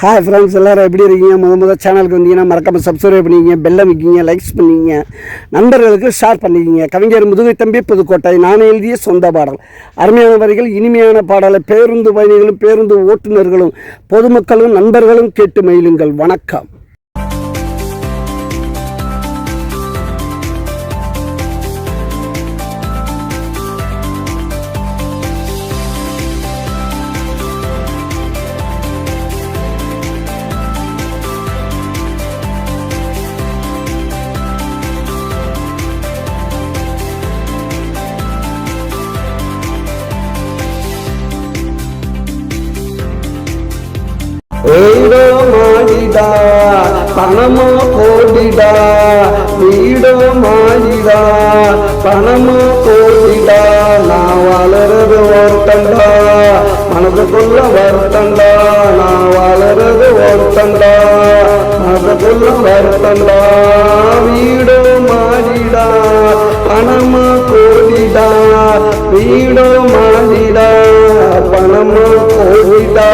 Hi friends, எல்லோரும் எப்படி இருக்கீங்க? முதல் சேனலுக்கு வந்தீங்கன்னா மறக்காமல் சப்ஸ்கிரைப் பண்ணிக்கிங்க, பெல் அமைக்கிங்க, லைக்ஸ் பண்ணிக்கிங்க, நண்பர்களுக்கு ஷேர் பண்ணிக்கிங்க. கவிஞர் முதுகை தம்பி புதுக்கோட்டை. நான் எழுதிய சொந்த பாடல். அருமையான வரிகள், இனிமையான பாடலை பேருந்து பயணிகளும் பேருந்து ஓட்டுநர்களும் பொதுமக்களும் நண்பர்களும் கேட்டு மகிழுங்கள். வணக்கம். வீடோ மாடிடா, பணமோ கோடிடா, வீடோ மாடிடா, பணமோ கோடிடா, நான் வளர்றது ஒருத்தண்டா, மனதுக்குள்ள வருத்தண்டா, நான் வளர்றது ஒருத்தண்டா, மனதுக்குள்ள வருத்தண்டா. வீடோ மாடிடா, பணமோ கோடிடா, வீடோ மாடிடா, பணமோ கோடிடா.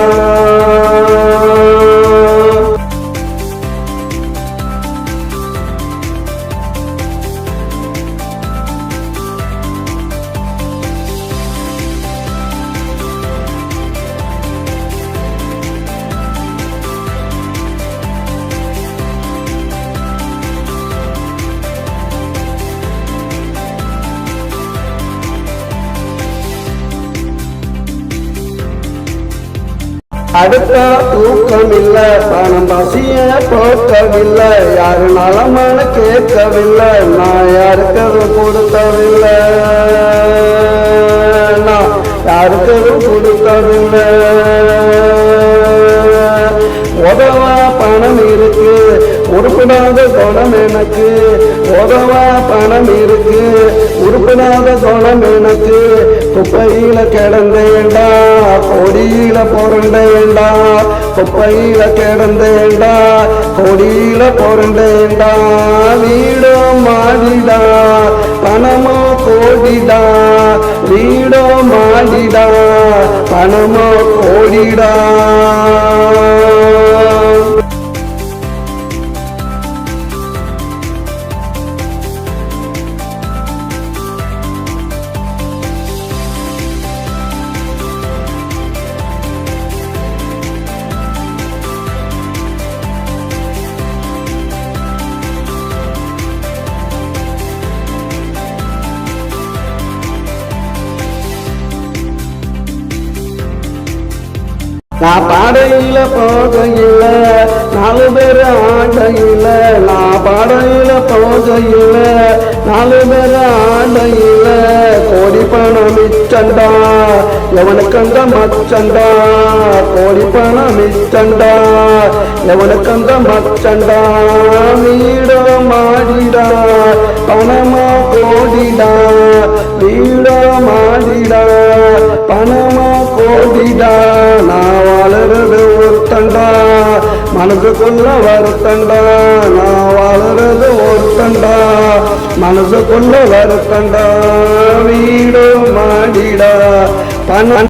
அடுத்தா தூக்கம் இல்ல, பணம் பசிய போக்கவில்லை, யாரு நலமான கேட்கவில்லை, நான் யாருக்கதும் கொடுக்கவில்லை, நான் யாருக்கதும் கொடுக்கவில்லை. உதவா பணம் இருக்கு, உருப்படாத குணம் எனக்கு, உதவா பணம் இருக்கு, உருப்படாத குணம் எனக்கு. குப்பையில கிடந்தேண்டா, கொடியில பொருண்டேண்டா, குப்பையில கிடந்தேண்டா, கொடியில பொருண்டேண்டா. வீடோ மாடிடா, பணமோ கோடிடா, வீடோ மாடிடா, பணமோ கோடிடா. நான் பாடையில போகையில, நாலு பேர் ஆண்டையில, நான் பாடையில போகையில, நாலு பேர் ஆண்டையில, கோடி பணம் மிச்சண்டா, எவனுக்கந்த மச்சண்டா, கோடி பணம் மிச்சண்டா, எவனுக்கந்த மச்சண்டா. வீடோ மாடிடா, பணமோ கோடிடா, வீடோ மாடிடா, பணமோ கோடிடா, நான் வளர்றது ஒருத்தண்டா, மனசுக்குள்ள வருத்தண்டா, நான் வளர்றது ஒருத்தண்டா, மனசுக்குள்ள வருத்தண்டா. வீடோ மாடிடா, பணம்